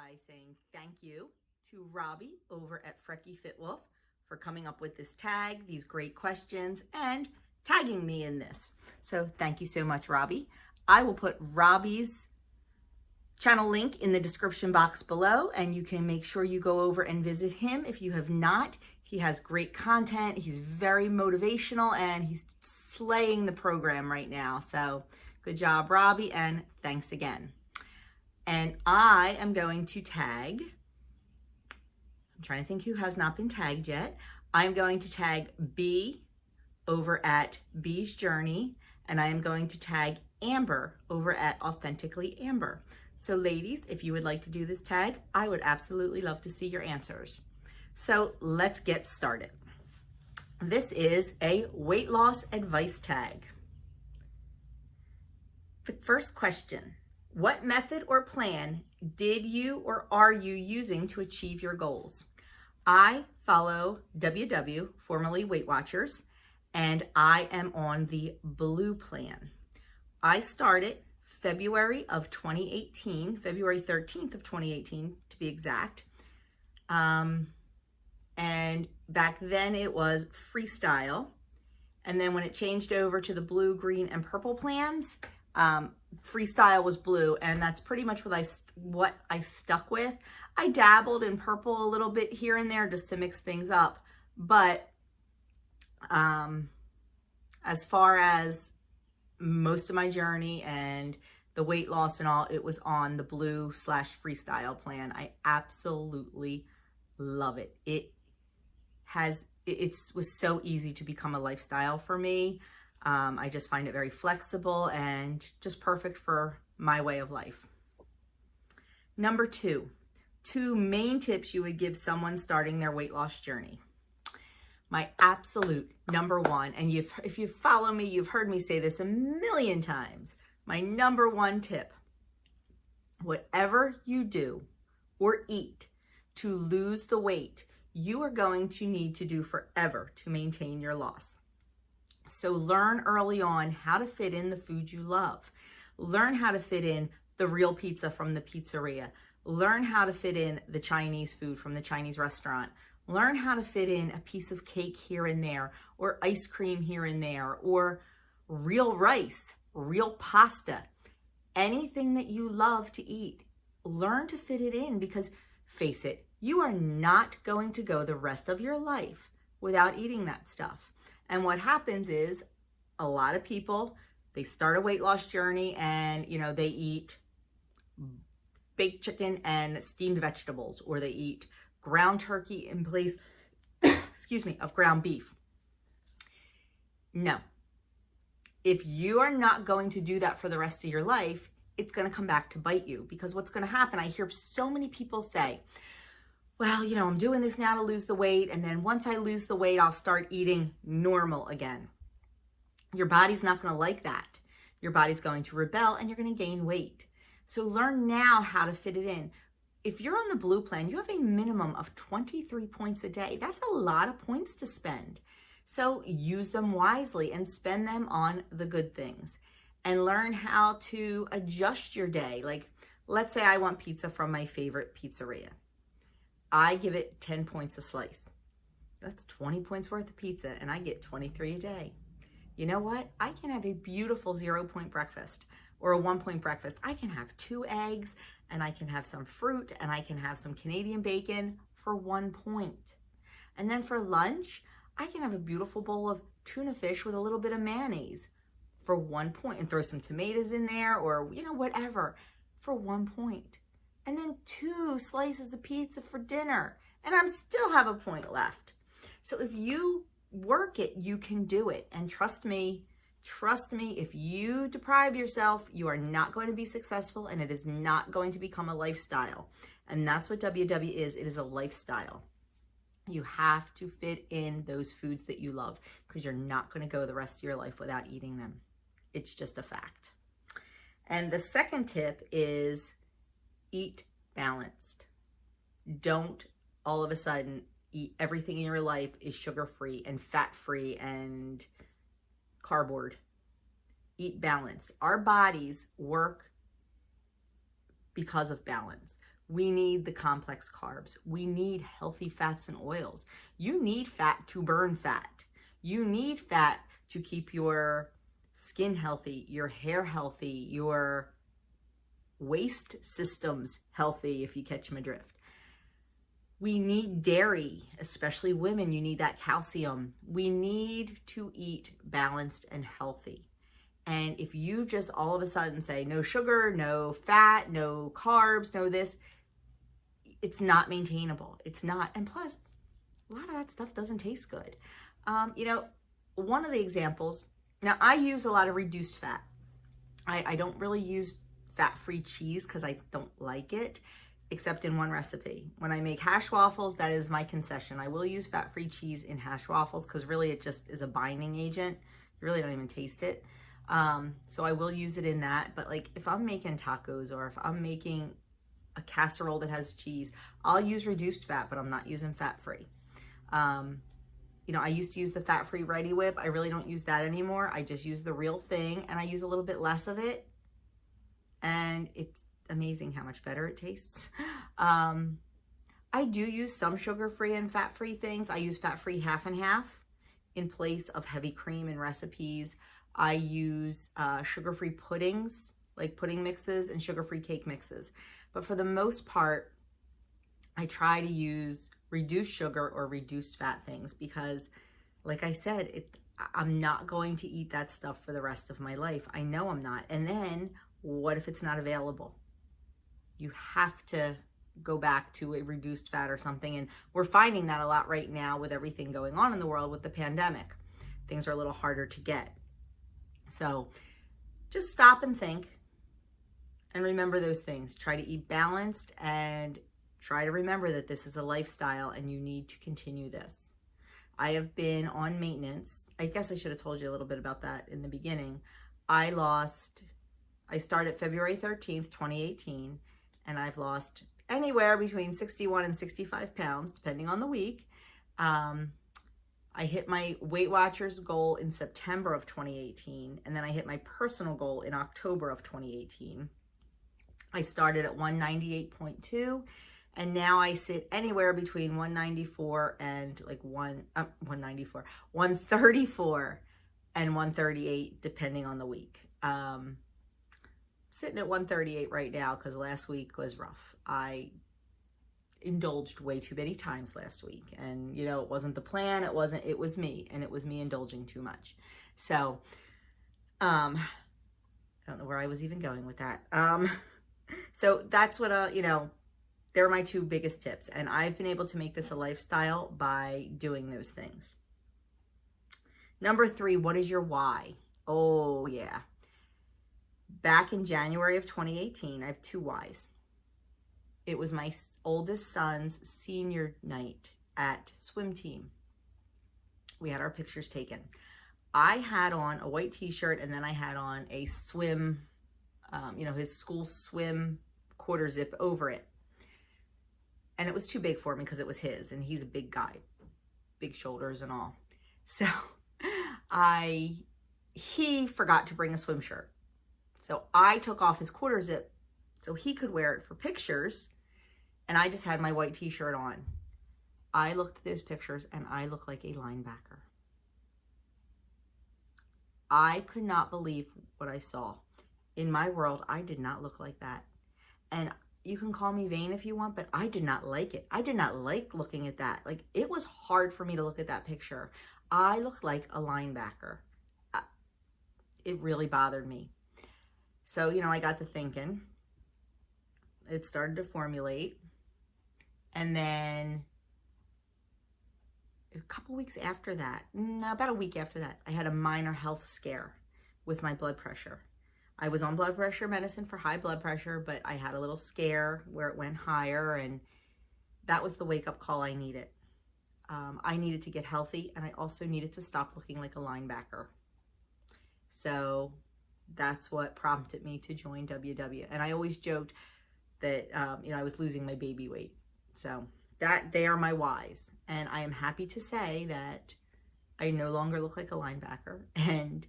by saying thank you to Robbie over at Frecky Fit Wolf for coming up with this tag, these great questions, and tagging me in this. So thank you so much, Robbie. I will put Robbie's channel link in the description box below, and you can make sure you go over and visit him if you have not. He has great content. He's very motivational, and he's slaying the program right now. So good job, Robbie, and thanks again. And I am going to tag, I'm trying to think who has not been tagged yet. I'm going to tag B over at B's Journey, and I am going to tag Amber over at Authentically Amber. So ladies, if you would like to do this tag, I would absolutely love to see your answers. So let's get started. This is a weight loss advice tag. The first question, what method or plan did you or are you using to achieve your goals? I follow WW, formerly Weight Watchers, and I am on the blue plan. I started February of 2018, February 13th of 2018 to be exact. And back then it was freestyle. And then when it changed over to the blue, green, and purple plans, freestyle was blue, and that's pretty much what I stuck with. I dabbled in purple a little bit here and there just to mix things up. But as far as most of my journey and the weight loss and all, it was on the blue / freestyle plan. I absolutely love it. It was so easy to become a lifestyle for me. I just find it very flexible and just perfect for my way of life. Number two main tips you would give someone starting their weight loss journey. My absolute number one, and if you follow me, you've heard me say this a million times, my number one tip, whatever you do or eat to lose the weight you are going to need to do forever to maintain your loss. So learn early on how to fit in the food you love. Learn how to fit in the real pizza from the pizzeria. Learn how to fit in the Chinese food from the Chinese restaurant. Learn how to fit in a piece of cake here and there, or ice cream here and there, or real rice, real pasta. Anything that you love to eat, learn to fit it in, because face it, you are not going to go the rest of your life without eating that stuff. And what happens is a lot of people, they start a weight loss journey and, they eat baked chicken and steamed vegetables, or they eat ground turkey in place, excuse me, of ground beef. No. If you are not going to do that for the rest of your life, it's going to come back to bite you, because what's going to happen, I hear so many people say, well, I'm doing this now to lose the weight, and then once I lose the weight, I'll start eating normal again. Your body's not going to like that. Your body's going to rebel, and you're going to gain weight. So learn now how to fit it in. If you're on the blue plan, you have a minimum of 23 points a day. That's a lot of points to spend. So use them wisely and spend them on the good things. And learn how to adjust your day. Like, let's say I want pizza from my favorite pizzeria. I give it 10 points a slice. That's 20 points worth of pizza, and I get 23 a day. You know what? I can have a beautiful 0-point breakfast or a 1-point breakfast. I can have 2 eggs, and I can have some fruit, and I can have some Canadian bacon for 1 point. And then for lunch, I can have a beautiful bowl of tuna fish with a little bit of mayonnaise for 1 point, and throw some tomatoes in there, or whatever, for 1 point. And then 2 slices of pizza for dinner, and I'm still have a point left. So if you work it, you can do it. And trust me, if you deprive yourself, you are not going to be successful, and it is not going to become a lifestyle. And that's what WW is. It is a lifestyle. You have to fit in those foods that you love, because you're not going to go the rest of your life without eating them. It's just a fact. And the second tip is eat balanced. Don't all of a sudden eat everything in your life is sugar-free and fat-free and cardboard. Eat balanced. Our bodies work because of balance. We need the complex carbs. We need healthy fats and oils. You need fat to burn fat. You need fat to keep your skin healthy, your hair healthy, your waste systems healthy, if you catch my drift. We need dairy, especially women. You need that calcium. We need to eat balanced and healthy. And if you just all of a sudden say no sugar, no fat, no carbs, no this, it's not maintainable. It's not. And plus, a lot of that stuff doesn't taste good. One of the examples, now I use a lot of reduced fat. I don't really use fat-free cheese because I don't like it, except in one recipe. When I make hash waffles, that is my concession. I will use fat-free cheese in hash waffles because really it just is a binding agent. You really don't even taste it. So I will use it in that. But like if I'm making tacos or if I'm making a casserole that has cheese, I'll use reduced fat, but I'm not using fat-free. I used to use the fat-free Ready Whip. I really don't use that anymore. I just use the real thing, and I use a little bit less of it. And it's amazing how much better it tastes. I do use some sugar-free and fat-free things. I use fat-free half and half in place of heavy cream in recipes. I use sugar-free puddings, like pudding mixes and sugar-free cake mixes. But for the most part, I try to use reduced sugar or reduced fat things because, like I said, I'm not going to eat that stuff for the rest of my life. I know I'm not. And then what if it's not available? You have to go back to a reduced fat or something. And we're finding that a lot right now with everything going on in the world with the pandemic. Things are a little harder to get. So just stop and think and remember those things. Try to eat balanced and try to remember that this is a lifestyle and you need to continue this. I have been on maintenance. I guess I should have told you a little bit about that in the beginning. I started February 13th, 2018, and I've lost anywhere between 61 and 65 pounds, depending on the week. I hit my Weight Watchers goal in September of 2018, and then I hit my personal goal in October of 2018. I started at 198.2, and now I sit anywhere between 194 and 134 and 138, depending on the week. Sitting at 138 right now because last week was rough. I indulged way too many times last week, and it wasn't the plan. It was me, and it was me indulging too much. So I don't know where I was even going with that. So that's what they're my two biggest tips, and I've been able to make this a lifestyle by doing those things. Number 3, what is your why? Oh yeah. Back in January of 2018, I have 2 whys. It was my oldest son's senior night at swim team. We had our pictures taken. I had on a white t-shirt, and then I had on a swim, his school swim quarter zip over it. And it was too big for me because it was his, and he's a big guy, big shoulders and all. So he forgot to bring a swim shirt. So I took off his quarter zip so he could wear it for pictures, and I just had my white t-shirt on. I looked at those pictures and I looked like a linebacker. I could not believe what I saw. In my world, I did not look like that. And you can call me vain if you want, but I did not like it. I did not like looking at that. Like, it was hard for me to look at that picture. I looked like a linebacker. It really bothered me. So, I got to thinking. It started to formulate. And then a couple weeks after that, about a week after that, I had a minor health scare with my blood pressure. I was on blood pressure medicine for high blood pressure, but I had a little scare where it went higher, and that was the wake-up call I needed. I needed to get healthy, and I also needed to stop looking like a linebacker. So that's what prompted me to join WW. And I always joked that, I was losing my baby weight. So they are my whys. And I am happy to say that I no longer look like a linebacker, and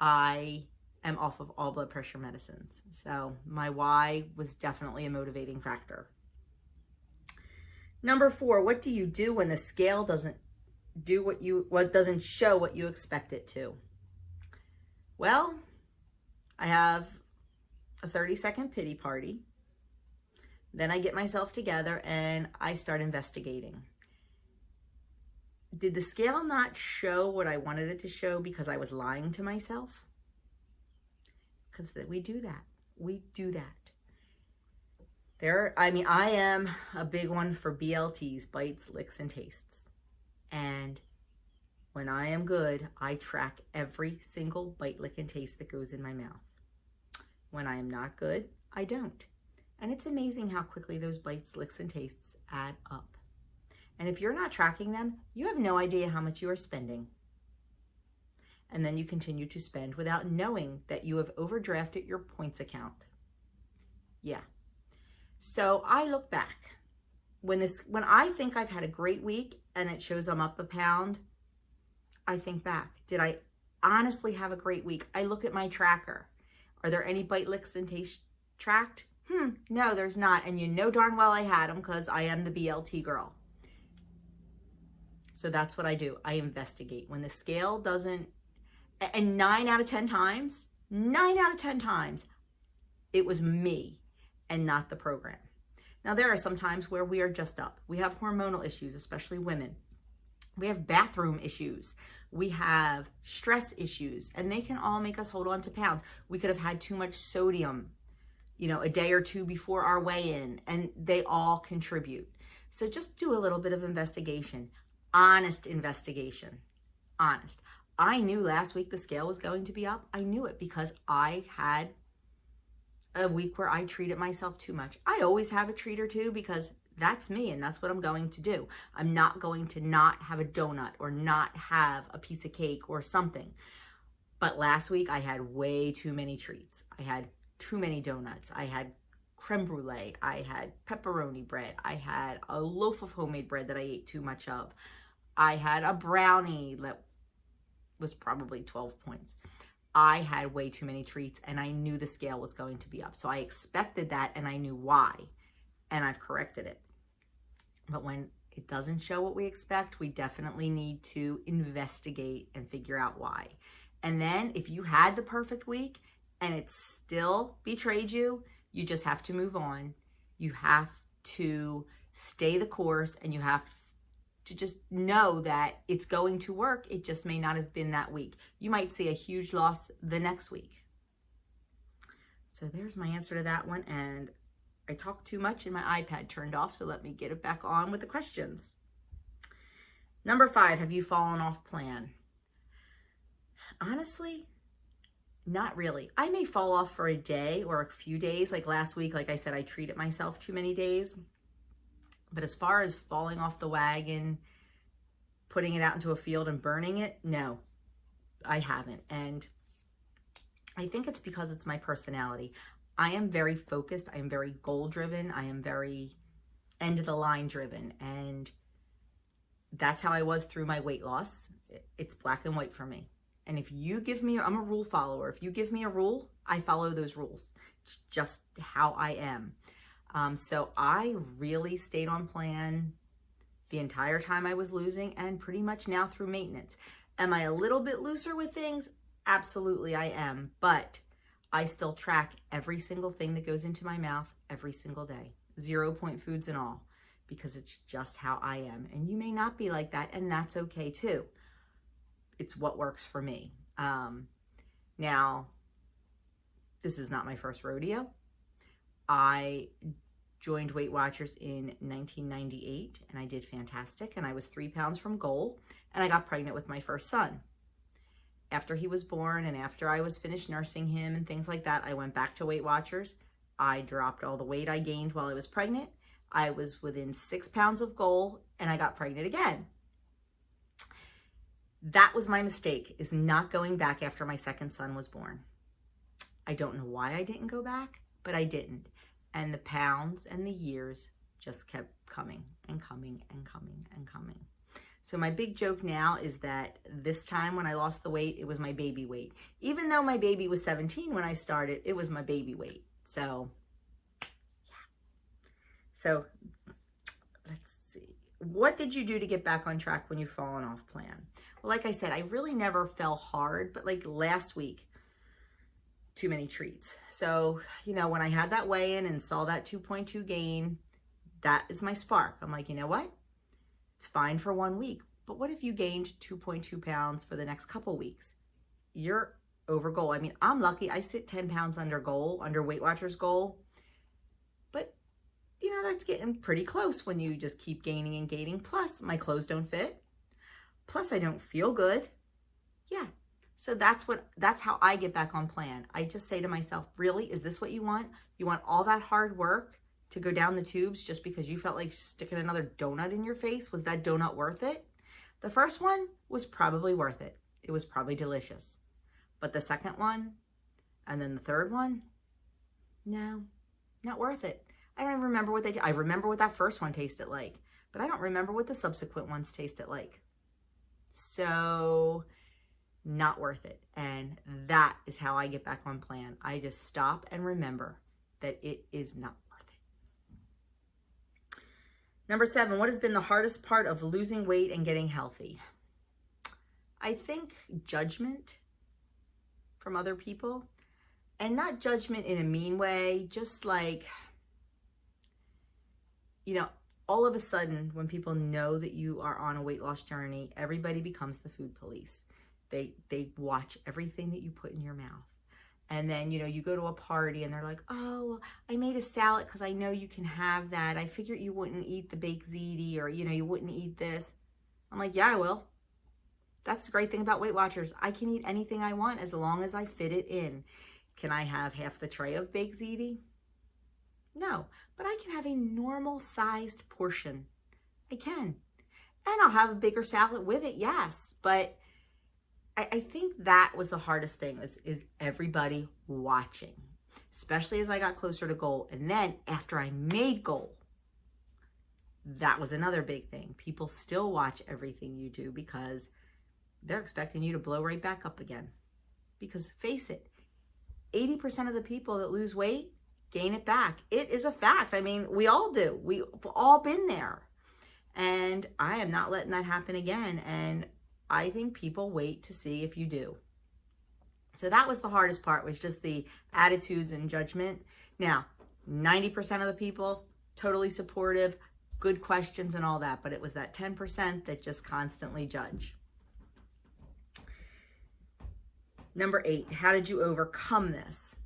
I am off of all blood pressure medicines. So my why was definitely a motivating factor. Number 4, what do you do when the scale doesn't doesn't show what you expect it to? Well, I have a 30-second pity party. Then I get myself together and I start investigating. Did the scale not show what I wanted it to show because I was lying to myself? Because we do that. We do that. I am a big one for BLTs, bites, licks, and tastes. And when I am good, I track every single bite, lick, and taste that goes in my mouth. When I am not good, I don't. And it's amazing how quickly those bites, licks, and tastes add up. And if you're not tracking them, you have no idea how much you are spending. And then you continue to spend without knowing that you have overdrafted your points account. Yeah. So I look back. When I think I've had a great week and it shows I'm up a pound, I think back. Did I honestly have a great week? I look at my tracker. Are there any bite, licks, and taste tracked? No, there's not. And you know darn well I had them because I am the BLT girl. So that's what I do. I investigate. When the scale doesn't, and 9 out of 10 times, it was me and not the program. Now, there are some times where we are just up. We have hormonal issues, especially women. We have bathroom issues. We have stress issues, and they can all make us hold on to pounds. We could have had too much sodium, a day or two before our weigh-in, and they all contribute. So just do a little bit of investigation, honest investigation, honest. I knew last week the scale was going to be up. I knew it because I had a week where I treated myself too much. I always have a treat or two because that's me and that's what I'm going to do. I'm not going to not have a donut or not have a piece of cake or something. But last week I had way too many treats. I had too many donuts. I had creme brulee. I had pepperoni bread. I had a loaf of homemade bread that I ate too much of. I had a brownie that was probably 12 points. I had way too many treats and I knew the scale was going to be up. So I expected that and I knew why, and I've corrected it. But when it doesn't show what we expect, we definitely need to investigate and figure out why. And then if you had the perfect week and it still betrayed you, you just have to move on. You have to stay the course and you have to just know that it's going to work. It just may not have been that week. You might see a huge loss the next week. So there's my answer to that one. And I talked too much and my iPad turned off, so let me get it back on with the questions. Number 5, have you fallen off plan? Honestly, not really. I may fall off for a day or a few days. Like last week, like I said, I treated myself too many days. But as far as falling off the wagon, putting it out into a field and burning it, no, I haven't. And I think it's because it's my personality. I am very focused. I am very goal driven. I am very end of the line driven. And that's how I was through my weight loss. It's black and white for me. And if you give me, I'm a rule follower. If you give me a rule, I follow those rules. It's just how I am. So I really stayed on plan the entire time I was losing and pretty much now through maintenance. Am I a little bit looser with things? Absolutely I am. But I still track every single thing that goes into my mouth every single day. 0 point foods and all, because it's just how I am. And you may not be like that, and that's okay too. It's what works for me. Now, this is not my first rodeo. I joined Weight Watchers in 1998 and I did fantastic, and I was 3 pounds from goal, and I got pregnant with my first son. After he was born and after I was finished nursing him and things like that, I went back to Weight Watchers. I dropped all the weight I gained while I was pregnant. I was within 6 pounds of goal and I got pregnant again. That was my mistake, is not going back after my second son was born. I don't know why I didn't go back, but I didn't. And the pounds and the years just kept coming and coming and coming and coming. So my big joke now is that this time when I lost the weight, it was my baby weight. Even though my baby was 17 when I started, it was my baby weight. So, yeah. So, let's What did you do to get back on track when you've fallen off plan? Well, like I said, I really never fell hard, but like last week, too many treats. So, when I had that weigh-in and saw that 2.2 gain, that is my spark. I'm like, you know what? It's fine for 1 week, but what if you gained 2.2 pounds for the next couple weeks? You're over goal. I mean, I'm lucky. I sit 10 pounds under goal, under Weight Watchers goal, but that's getting pretty close when you just keep gaining and gaining. Plus, my clothes don't fit. Plus, I don't feel good. Yeah. So that's how I get back on plan. I just say to myself, really, is this what you want? You want all that hard work to go down the tubes just because you felt like sticking another donut in your face? Was that donut worth it? The first one was probably worth it. It was probably delicious. But the second one, and then the third one, no, not worth it. I don't even remember what I remember what that first one tasted like, but I don't remember what the subsequent ones tasted like. So, not worth it. And that is how I get back on plan. I just stop and remember that it is not worth it. Number 7, what has been the hardest part of losing weight and getting healthy? I think judgment from other people, and not judgment in a mean way, just like, all of a sudden when people know that you are on a weight loss journey, everybody becomes the food police. They watch everything that you put in your mouth. And then, you go to a party and they're like, oh, I made a salad because I know you can have that. I figured you wouldn't eat the baked ziti, or, you wouldn't eat this. I'm like, yeah, I will. That's the great thing about Weight Watchers. I can eat anything I want as long as I fit it in. Can I have half the tray of baked ziti? No, but I can have a normal sized portion. I can. And I'll have a bigger salad with it, yes. But I think that was the hardest thing is everybody watching, especially as I got closer to goal. And then after I made goal, that was another big thing. People still watch everything you do because they're expecting you to blow right back up again. Because face it, 80% of the people that lose weight gain it back. It is a fact. I mean, we all do. We've all been there. And I am not letting that happen again. And I think people wait to see if you do. So that was the hardest part, was just the attitudes and judgment. Now, 90% of the people, totally supportive, good questions and all that. But it was that 10% that just constantly judge. Number 8, how did you overcome this?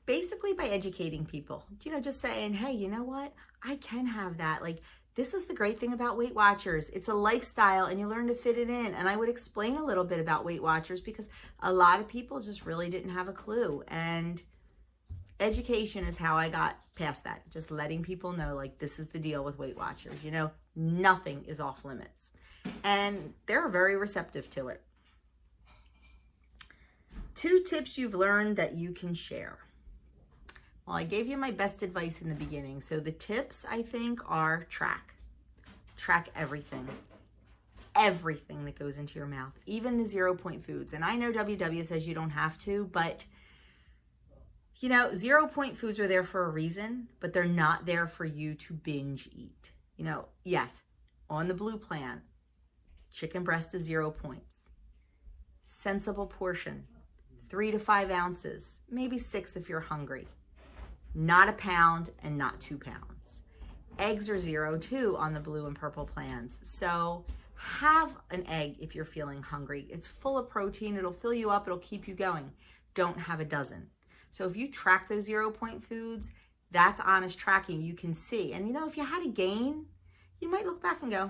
Basically by educating people, just saying, hey, you know what? I can have that. Like, this is the great thing about Weight Watchers. It's a lifestyle and you learn to fit it in. And I would explain a little bit about Weight Watchers because a lot of people just really didn't have a clue. And education is how I got past that. Just letting people know, like, this is the deal with Weight Watchers. Nothing is off limits. And they're very receptive to it. 2 tips you've learned that you can share. Well, I gave you my best advice in the beginning. So the tips, I think, are track. Track everything. Everything that goes into your mouth, even the 0-point foods. And I know WW says you don't have to, but 0-point foods are there for a reason, but they're not there for you to binge eat. Yes, on the blue plan, chicken breast is 0 points. Sensible portion, 3 to 5 ounces, maybe 6 if you're hungry. Not a pound and not 2 pounds. Eggs are 0 too on the blue and purple plans. So have an egg if you're feeling hungry. It's full of protein. It'll fill you up. It'll keep you going. Don't have a dozen. So if you track those 0-point foods, that's honest tracking. You can see. And if you had a gain, you might look back and go,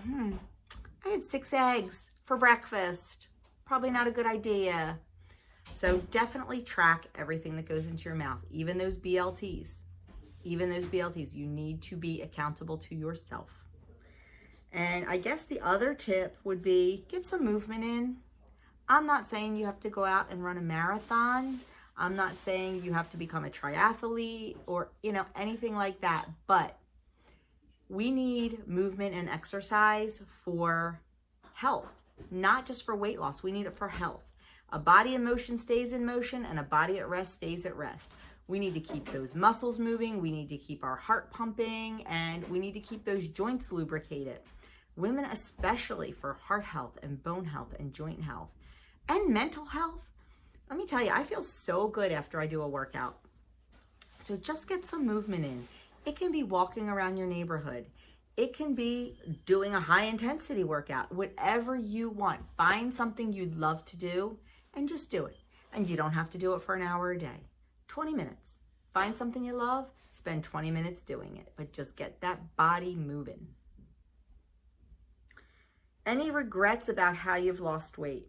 I had 6 eggs for breakfast. Probably not a good idea. So definitely track everything that goes into your mouth, even those BLTs. Even those BLTs, you need to be accountable to yourself. And I guess the other tip would be get some movement in. I'm not saying you have to go out and run a marathon. I'm not saying you have to become a triathlete or, anything like that. But we need movement and exercise for health, not just for weight loss. We need it for health. A body in motion stays in motion, and a body at rest stays at rest. We need to keep those muscles moving. We need to keep our heart pumping, and we need to keep those joints lubricated. Women especially, for heart health and bone health and joint health and mental health. Let me tell you, I feel so good after I do a workout. So just get some movement in. It can be walking around your neighborhood. It can be doing a high intensity workout, whatever you want. Find something you'd love to do and just do it. And you don't have to do it for an hour a day. 20 minutes. Find something you love, spend 20 minutes doing it, but just get that body moving. Any regrets about how you've lost weight?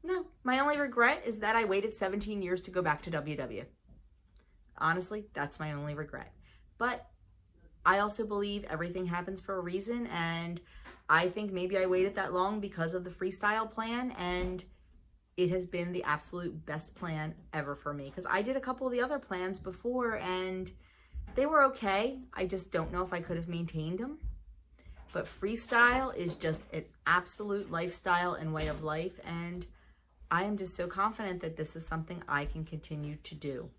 No, my only regret is that I waited 17 years to go back to WW. Honestly, that's my only regret. But I also believe everything happens for a reason, and I think maybe I waited that long because of the freestyle plan, and it has been the absolute best plan ever for me, because I did a couple of the other plans before and they were okay. I just don't know if I could have maintained them. But freestyle is just an absolute lifestyle and way of life, and I am just so confident that this is something I can continue to do.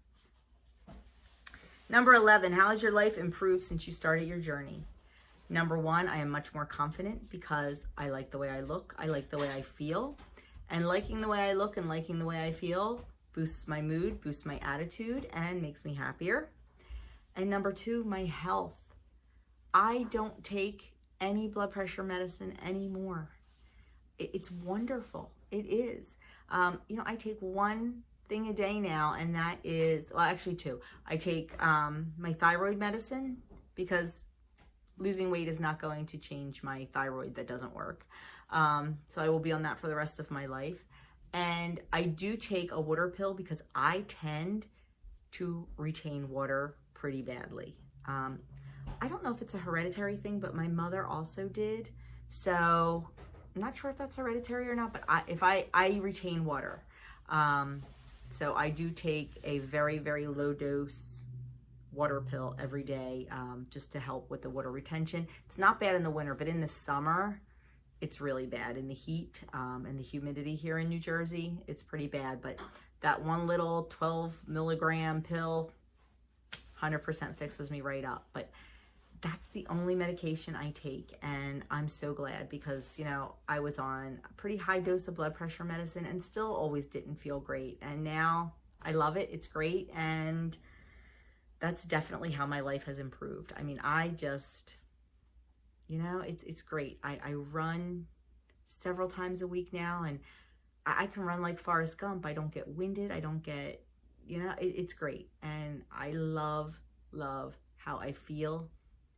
Number 11, how has your life improved since you started your journey? Number 1, I am much more confident because I like the way I look, I like the way I feel, and liking the way I look and liking the way I feel boosts my mood, boosts my attitude, and makes me happier. And number 2, my health. I don't take any blood pressure medicine anymore. It's wonderful. It is. I take one thing a day now, and that is, well, actually 2. I take my thyroid medicine because losing weight is not going to change my thyroid that doesn't work. So I will be on that for the rest of my life. And I do take a water pill because I tend to retain water pretty badly. I don't know if it's a hereditary thing, but my mother also did. So I'm not sure if that's hereditary or not, but I retain water. So I do take a very, very low dose water pill every day just to help with the water retention. It's not bad in the winter, but in the summer, it's really bad. In the heat and the humidity here in New Jersey, it's pretty bad. But that one little 12 milligram pill 100% fixes me right up. But that's the only medication I take, and I'm so glad because, I was on a pretty high dose of blood pressure medicine and still always didn't feel great. And now I love it. It's great. And that's definitely how my life has improved. I mean, I just, it's great. I run several times a week now, and I can run like Forrest Gump. I don't get winded. I don't get, it's great. And I love how I feel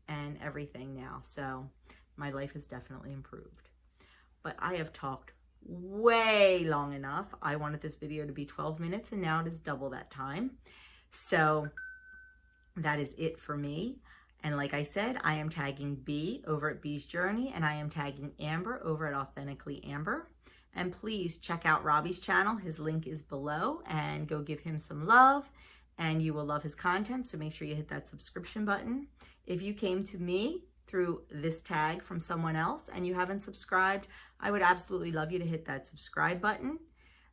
and everything now. So my life has definitely improved. But I have talked way long enough. I wanted this video to be 12 minutes, and now it is double that time. So that is it for me. And like I said, I am tagging B over at B's Journey, and I am tagging Amber over at Authentically Amber. And please check out Robbie's channel. His link is below, and go give him some love, and you will love his content. So make sure you hit that subscription button. If you came to me through this tag from someone else and you haven't subscribed, I would absolutely love you to hit that subscribe button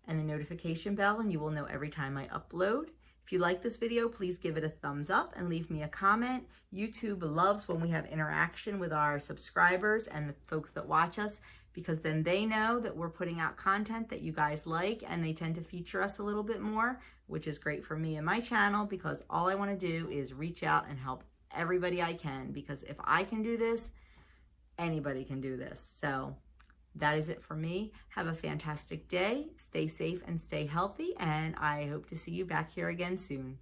and the notification bell, and you will know every time I upload. If you like this video, please give it a thumbs up and leave me a comment. YouTube loves when we have interaction with our subscribers and the folks that watch us, because then they know that we're putting out content that you guys like, and they tend to feature us a little bit more, which is great for me and my channel, because all I want to do is reach out and help everybody I can, because if I can do this, anybody can do this. So that is it for me. Have a fantastic day. Stay safe and stay healthy, and I hope to see you back here again soon.